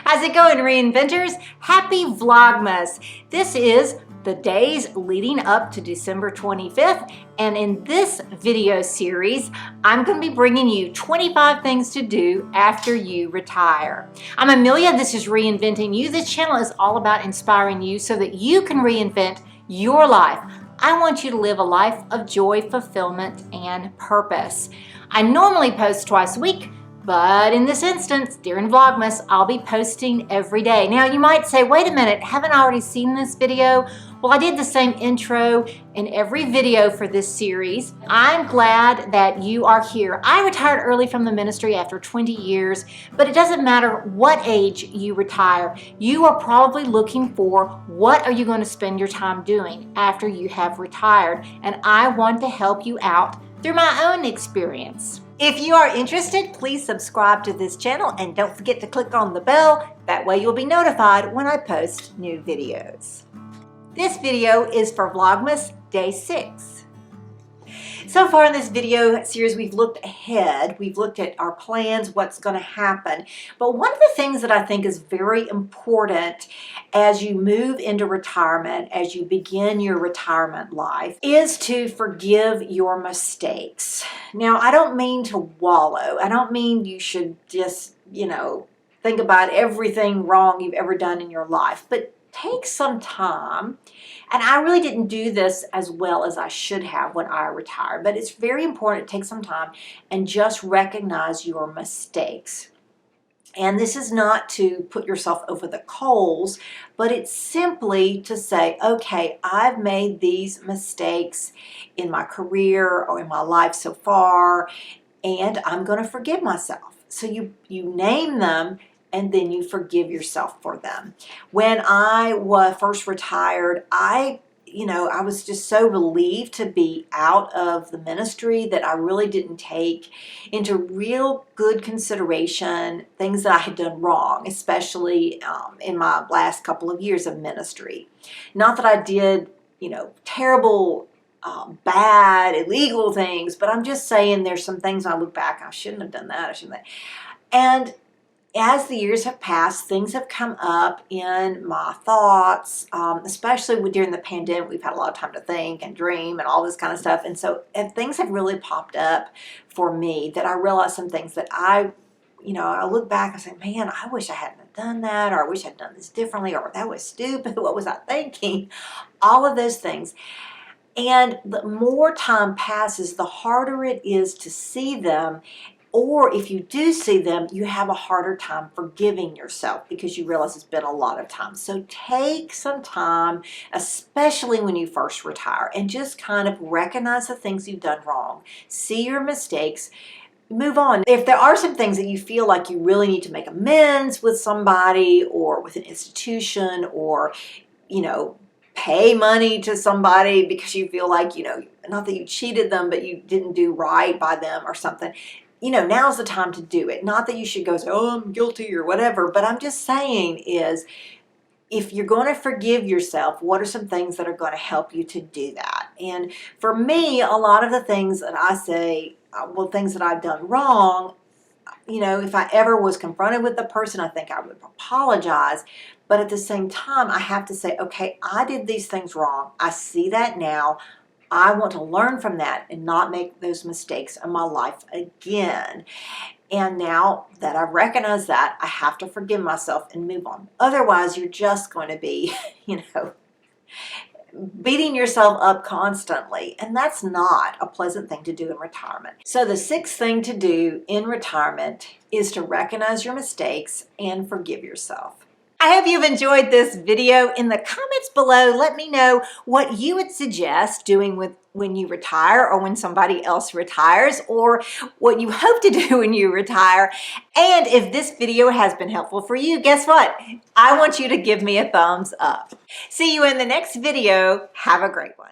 How's it going, reinventors? Happy Vlogmas. This is the days leading up to December 25th, and in this video series, I'm going to be bringing you 25 things to do after you retire. I'm Amelia. This is Reinventing You. This channel is all about inspiring you so that you can reinvent your life. I want you to live a life of joy, fulfillment, and purpose. I normally post twice a week, but in this instance, during Vlogmas, I'll be posting every day. Now, you might say, wait a minute, haven't I already seen this video? Well, I did the same intro in every video for this series. I'm glad that you are here. I retired early from the ministry after 20 years, but it doesn't matter what age you retire. You are probably looking for what are you going to spend your time doing after you have retired, and I want to help you out through my own experience. If you are interested, please subscribe to this channel and don't forget to click on the bell. That way you'll be notified when I post new videos. This video is for Vlogmas Day 6. So far in this video series, we've looked ahead. We've looked at our plans, what's going to happen. But one of the things that I think is very important as you move into retirement, as you begin your retirement life, is to forgive your mistakes. Now, I don't mean to wallow. I don't mean you should just, think about everything wrong you've ever done in your life. But take some time, and I really didn't do this as well as I should have when I retired, but it's very important to take some time and just recognize your mistakes. And this is not to put yourself over the coals, but it's simply to say, okay, I've made these mistakes in my career or in my life so far, and I'm going to forgive myself. So you name them, and then you forgive yourself for them. When I was first retired, I was just so relieved to be out of the ministry that I really didn't take into real good consideration things that I had done wrong, especially in my last couple of years of ministry. Not that I did, terrible, bad, illegal things, but I'm just saying there's some things I look back, I shouldn't have done that, I shouldn't have. And as the years have passed, things have come up in my thoughts, especially during the pandemic. We've had a lot of time to think and dream and all this kind of stuff. And things have really popped up for me that I realized some things that I look back and say, man, I wish I hadn't done that, or I wish I'd done this differently, or that was stupid. What was I thinking? All of those things. And the more time passes, the harder it is to see them. Or if you do see them, you have a harder time forgiving yourself because you realize it's been a lot of time. So take some time, especially when you first retire, and just kind of recognize the things you've done wrong. See your mistakes. Move on. If there are some things that you feel like you really need to make amends with somebody or with an institution, or, pay money to somebody because you feel like, not that you cheated them, but you didn't do right by them or something, now's the time to do it. Not that you should go say, oh, I'm guilty or whatever, but I'm just saying is, if you're going to forgive yourself, what are some things that are going to help you to do that? And for me, a lot of the things that I say, things that I've done wrong, if I ever was confronted with the person, I think I would apologize. But at the same time, I have to say, okay, I did these things wrong. I see that now. I want to learn from that and not make those mistakes in my life again. And now that I've recognized that, I have to forgive myself and move on. Otherwise, you're just going to be, beating yourself up constantly. And that's not a pleasant thing to do in retirement. So the sixth thing to do in retirement is to recognize your mistakes and forgive yourself. I hope you've enjoyed this video. In the comments below, let me know what you would suggest doing when you retire, or when somebody else retires, or what you hope to do when you retire. And if this video has been helpful for you, guess what? I want you to give me a thumbs up. See you in the next video. Have a great one.